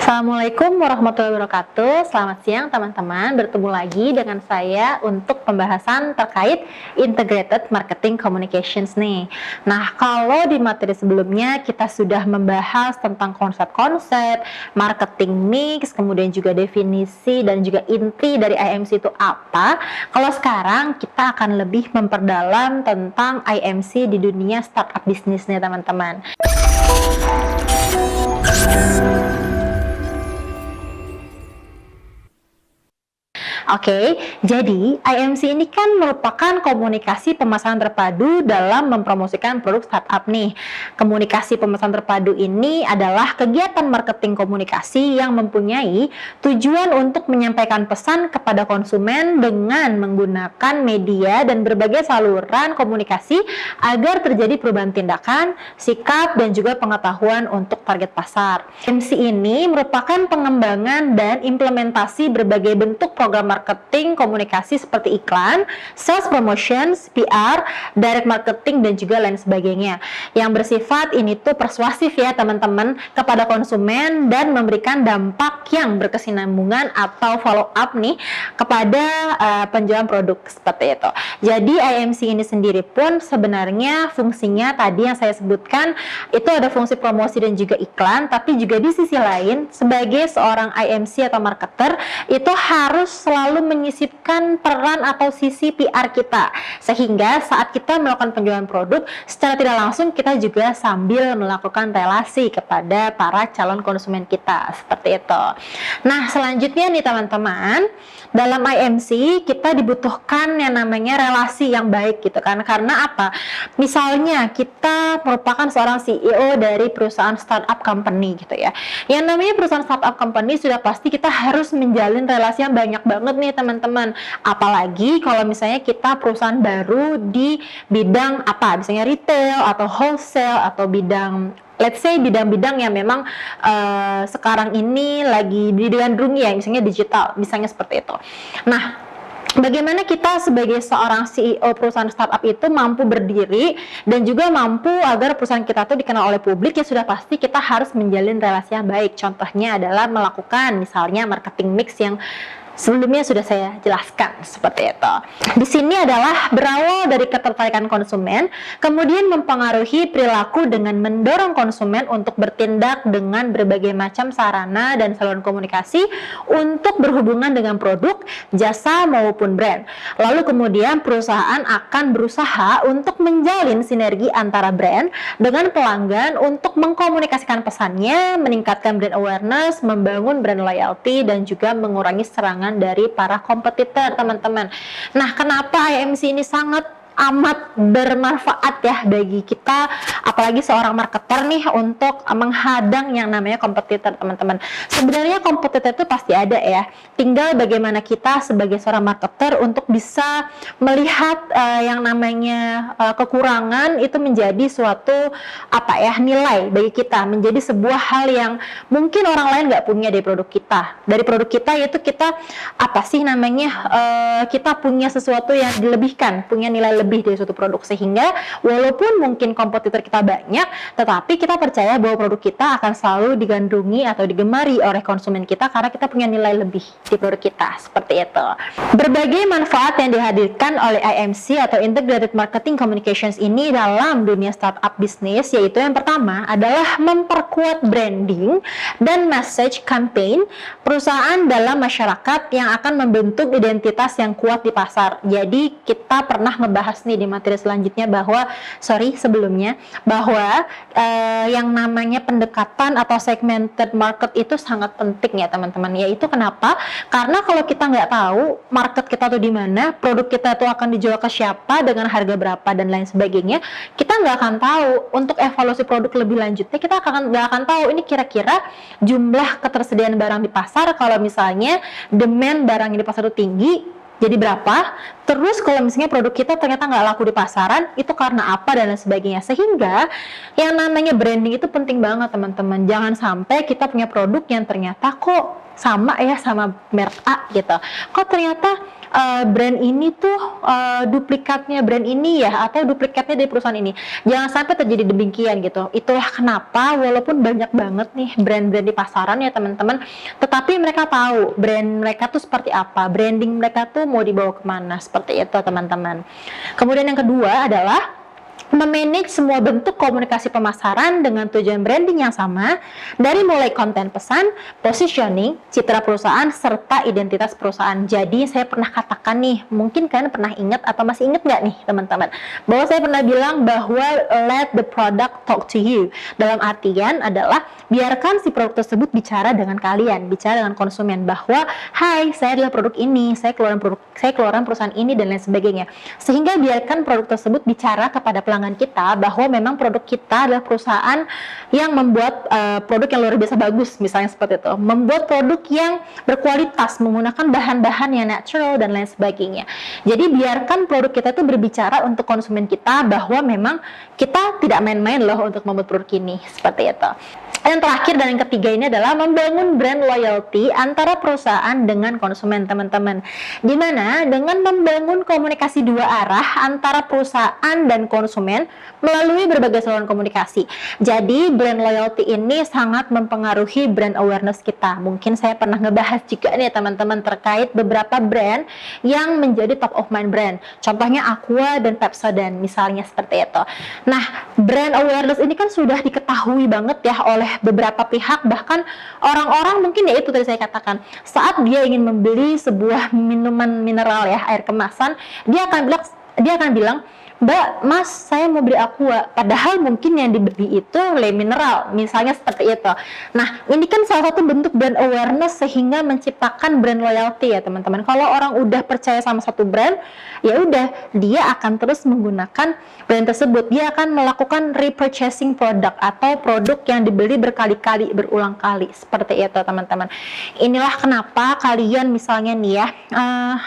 Assalamualaikum warahmatullahi wabarakatuh. Selamat siang teman-teman. Bertemu lagi dengan saya untuk pembahasan terkait Integrated Marketing Communications nih. Nah, kalau di materi sebelumnya kita sudah membahas tentang konsep-konsep, marketing mix, kemudian juga definisi dan juga inti dari IMC itu apa. Kalau sekarang kita akan lebih memperdalam tentang IMC di dunia startup bisnis nih teman-teman. Oke, jadi IMC ini kan merupakan komunikasi pemasaran terpadu dalam mempromosikan produk startup nih. Komunikasi pemasaran terpadu ini adalah kegiatan marketing komunikasi yang mempunyai tujuan untuk menyampaikan pesan kepada konsumen dengan menggunakan media dan berbagai saluran komunikasi agar terjadi perubahan tindakan, sikap, dan juga pengetahuan untuk target pasar. IMC ini merupakan pengembangan dan implementasi berbagai bentuk program marketing komunikasi seperti iklan, sales promotions, PR, direct marketing, dan juga lain sebagainya yang bersifat ini tuh persuasif ya teman-teman kepada konsumen dan memberikan dampak yang berkesinambungan atau follow up nih kepada penjualan produk seperti itu. Jadi IMC ini sendiri pun sebenarnya fungsinya tadi yang saya sebutkan itu ada fungsi promosi dan juga iklan, tapi juga di sisi lain sebagai seorang IMC atau marketer itu harus selalu menyisipkan peran atau sisi PR kita, sehingga saat kita melakukan penjualan produk secara tidak langsung kita juga sambil melakukan relasi kepada para calon konsumen kita seperti itu. Nah, selanjutnya nih teman-teman, dalam IMC kita dibutuhkan yang namanya relasi yang baik gitu kan. Karena apa? Misalnya kita merupakan seorang CEO dari perusahaan startup company gitu ya. Yang namanya perusahaan startup company sudah pasti kita harus menjalin relasi yang banyak banget nih teman-teman. Apalagi kalau misalnya kita perusahaan baru di bidang apa? Misalnya retail atau wholesale atau bidang let's say bidang-bidang yang memang sekarang ini lagi digandrungi ya, misalnya digital, misalnya seperti itu. Nah, bagaimana kita sebagai seorang CEO perusahaan startup itu mampu berdiri dan juga mampu agar perusahaan kita tuh dikenal oleh publik, ya sudah pasti kita harus menjalin relasi yang baik. Contohnya adalah melakukan misalnya marketing mix yang sebelumnya sudah saya jelaskan seperti itu. Di sini adalah berawal dari ketertarikan konsumen, kemudian mempengaruhi perilaku dengan mendorong konsumen untuk bertindak dengan berbagai macam sarana dan saluran komunikasi untuk berhubungan dengan produk, jasa maupun brand. Lalu kemudian perusahaan akan berusaha untuk menjalin sinergi antara brand dengan pelanggan untuk mengkomunikasikan pesannya, meningkatkan brand awareness, membangun brand loyalty, dan juga mengurangi serangan dari para kompetitor teman-teman. Nah, kenapa IMC ini sangat amat bermanfaat ya bagi kita, apalagi seorang marketer nih, untuk menghadang yang namanya kompetitor teman-teman. Sebenarnya kompetitor itu pasti ada ya, tinggal bagaimana kita sebagai seorang marketer untuk bisa melihat yang namanya kekurangan itu menjadi suatu apa ya, nilai bagi kita, menjadi sebuah hal yang mungkin orang lain nggak punya dari produk kita. Dari produk kita yaitu kita apa sih namanya, kita punya sesuatu yang dilebihkan, punya nilai lebih dari suatu produk, sehingga walaupun mungkin kompetitor kita banyak, tetapi kita percaya bahwa produk kita akan selalu digandrungi atau digemari oleh konsumen kita karena kita punya nilai lebih di produk kita, seperti itu. Berbagai manfaat yang dihadirkan oleh IMC atau Integrated Marketing Communications ini dalam dunia startup bisnis, yaitu yang pertama adalah memperkuat branding dan message campaign perusahaan dalam masyarakat yang akan membentuk identitas yang kuat di pasar. Jadi kita pernah ngebahas nih di materi selanjutnya bahwa sebelumnya bahwa yang namanya pendekatan atau segmented market itu sangat penting ya teman-teman. Yaitu kenapa? Karena kalau kita nggak tahu market kita tuh di mana, produk kita tuh akan dijual ke siapa, dengan harga berapa dan lain sebagainya, kita nggak akan tahu. Untuk evaluasi produk lebih lanjutnya kita nggak akan tahu ini kira-kira jumlah ketersediaan barang di pasar, kalau misalnya demand barang yang di pasar itu tinggi, jadi berapa? Terus kalau misalnya produk kita ternyata nggak laku di pasaran, itu karena apa dan lain sebagainya. Sehingga yang namanya branding itu penting banget teman-teman. Jangan sampai kita punya produk yang ternyata kok sama ya sama merek A gitu. Kok ternyata brand ini tuh duplikatnya brand ini ya, atau duplikatnya dari perusahaan ini. Jangan sampai terjadi demikian gitu. Itulah kenapa walaupun banyak banget nih brand-brand di pasaran ya teman-teman, tetapi mereka tahu brand mereka tuh seperti apa, branding mereka tuh mau dibawa kemana, seperti itu teman-teman. Kemudian yang kedua adalah memanage semua bentuk komunikasi pemasaran dengan tujuan branding yang sama, dari mulai konten pesan, positioning, citra perusahaan, serta identitas perusahaan. Jadi saya pernah katakan nih, mungkin kalian pernah ingat atau masih ingat nggak nih teman-teman, bahwa saya pernah bilang bahwa let the product talk to you. Dalam artian adalah biarkan si produk tersebut bicara dengan kalian, bicara dengan konsumen, bahwa hai, saya adalah produk ini, saya keluaran perusahaan ini, dan lain sebagainya. Sehingga biarkan produk tersebut bicara kepada pelanggan kita bahwa memang produk kita adalah perusahaan yang membuat produk yang luar biasa bagus, misalnya seperti itu, membuat produk yang berkualitas, menggunakan bahan-bahan yang natural dan lain sebagainya. Jadi biarkan produk kita itu berbicara untuk konsumen kita bahwa memang kita tidak main-main loh untuk membuat produk ini, seperti itu. Yang terakhir dan yang ketiga ini adalah membangun brand loyalty antara perusahaan dengan konsumen teman-teman. Dimana dengan membangun komunikasi dua arah antara perusahaan dan konsumen melalui berbagai saluran komunikasi. Jadi brand loyalty ini sangat mempengaruhi brand awareness kita. Mungkin saya pernah ngebahas juga nih teman-teman terkait beberapa brand yang menjadi top of mind brand. Contohnya Aqua dan Pepsodent misalnya seperti itu. Nah, brand awareness ini kan sudah diketahui banget ya oleh beberapa pihak, bahkan orang-orang mungkin ya itu tadi saya katakan, saat dia ingin membeli sebuah minuman mineral ya, air kemasan, dia akan bilang, Mbak, Mas, saya mau beli Aqua, padahal mungkin yang dibeli itu le mineral, misalnya seperti itu. Nah, ini kan salah satu bentuk brand awareness sehingga menciptakan brand loyalty ya teman-teman. Kalau orang udah percaya sama satu brand, ya udah, dia akan terus menggunakan brand tersebut. Dia akan melakukan repurchasing produk atau produk yang dibeli berkali-kali, berulang kali, seperti itu teman-teman. Inilah kenapa kalian misalnya nih ya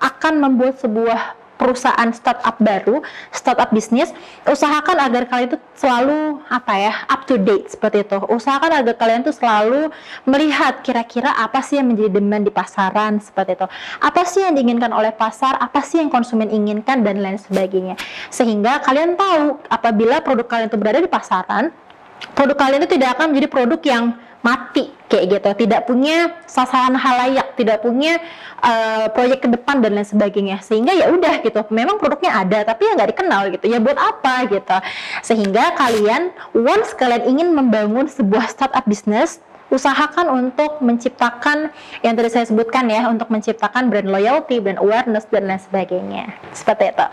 akan membuat sebuah perusahaan startup baru, startup bisnis, usahakan agar kalian itu selalu up to date seperti itu. Usahakan agar kalian tuh selalu melihat kira-kira apa sih yang menjadi demand di pasaran seperti itu. Apa sih yang diinginkan oleh pasar, apa sih yang konsumen inginkan, dan lain sebagainya. Sehingga kalian tahu apabila produk kalian itu berada di pasaran, produk kalian itu tidak akan menjadi produk yang mati kayak gitu, tidak punya sasaran halayak, tidak punya proyek ke depan dan lain sebagainya. Sehingga ya udah gitu, memang produknya ada tapi ya nggak dikenal gitu, ya buat apa gitu. Sehingga kalian once kalian ingin membangun sebuah startup bisnis, usahakan untuk menciptakan yang tadi saya sebutkan ya, untuk menciptakan brand loyalty, brand awareness, dan lain sebagainya. Seperti itu.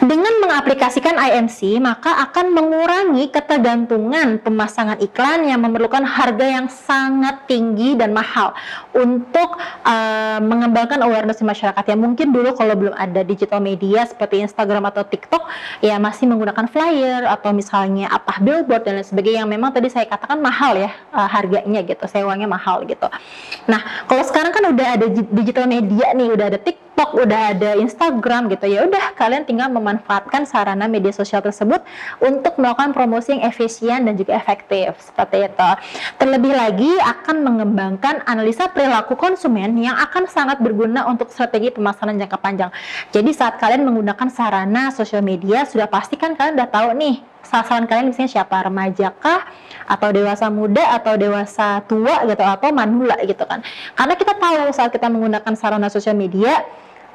Dengan mengaplikasikan IMC, maka akan mengurangi ketergantungan pemasangan iklan yang memerlukan harga yang sangat tinggi dan mahal untuk mengembangkan awareness di masyarakat. Ya mungkin dulu kalau belum ada digital media seperti Instagram atau TikTok, ya masih menggunakan flyer atau misalnya billboard dan lain sebagainya yang memang tadi saya katakan mahal ya harganya gitu, sewanya mahal gitu. Nah, kalau sekarang kan udah ada digital media nih, udah ada TikTok, udah ada Instagram gitu. Ya udah, kalian tinggal memanfaatkan sarana media sosial tersebut untuk melakukan promosi yang efisien dan juga efektif. Seperti itu. Terlebih lagi akan mengembangkan analisa perilaku konsumen yang akan sangat berguna untuk strategi pemasaran jangka panjang. Jadi saat kalian menggunakan sarana sosial media, sudah pasti kan kalian udah tahu nih sasaran kalian misalnya siapa, remaja kah, atau dewasa muda, atau dewasa tua gitu, atau manula gitu kan. Karena kita tahu saat kita menggunakan sarana sosial media,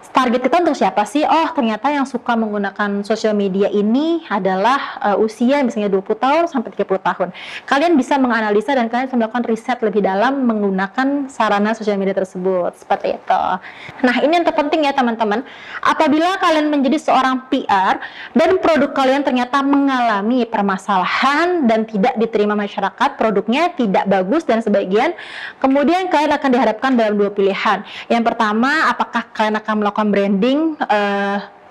target kita untuk siapa sih? Oh, ternyata yang suka menggunakan sosial media ini adalah usia misalnya 20 tahun sampai 30 tahun. Kalian bisa menganalisa dan kalian bisa melakukan riset lebih dalam menggunakan sarana sosial media tersebut. Seperti itu. Nah, ini yang terpenting ya teman-teman. Apabila kalian menjadi seorang PR dan produk kalian ternyata mengalami permasalahan dan tidak diterima masyarakat, produknya tidak bagus dan sebagainya, kemudian kalian akan dihadapkan dalam dua pilihan. Yang pertama, apakah kalian akan melakukan branding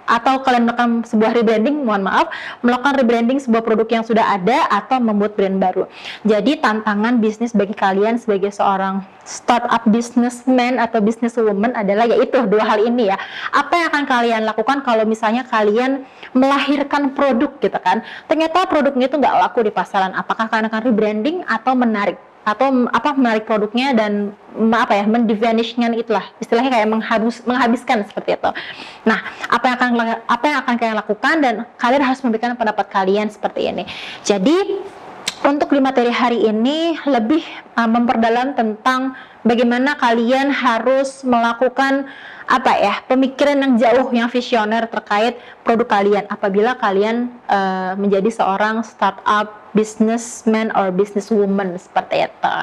atau kalian melakukan sebuah rebranding, melakukan rebranding sebuah produk yang sudah ada atau membuat brand baru. Jadi tantangan bisnis bagi kalian sebagai seorang startup businessman atau businesswoman adalah yaitu dua hal ini ya. Apa yang akan kalian lakukan kalau misalnya kalian melahirkan produk gitu kan, ternyata produknya itu nggak laku di pasaran? Apakah kalian akan rebranding atau menarik atau menarik produknya dan mendivanishkan itulah, istilahnya kayak menghabiskan seperti itu. Nah, apa yang akan kalian lakukan, dan kalian harus memberikan pendapat kalian seperti ini. Jadi untuk di materi hari ini lebih memperdalam tentang bagaimana kalian harus melakukan pemikiran yang jauh, yang visioner terkait produk kalian apabila kalian menjadi seorang startup businessman or businesswoman seperti itu.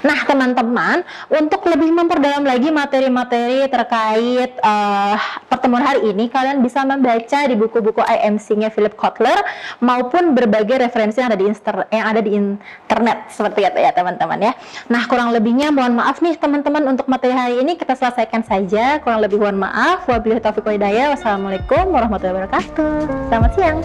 Nah, teman-teman, untuk lebih memperdalam lagi materi-materi terkait pertemuan hari ini, kalian bisa membaca di buku-buku IMC-nya Philip Kotler maupun berbagai referensi yang ada di internet seperti itu ya, teman-teman ya. Nah, kurang lebihnya mohon maaf nih teman-teman, untuk materi hari ini kita selesaikan saja. Kurang lebih mohon maaf. Wabillahi taufiq wal hidayah. Wassalamualaikum warahmatullahi wabarakatuh. Selamat siang.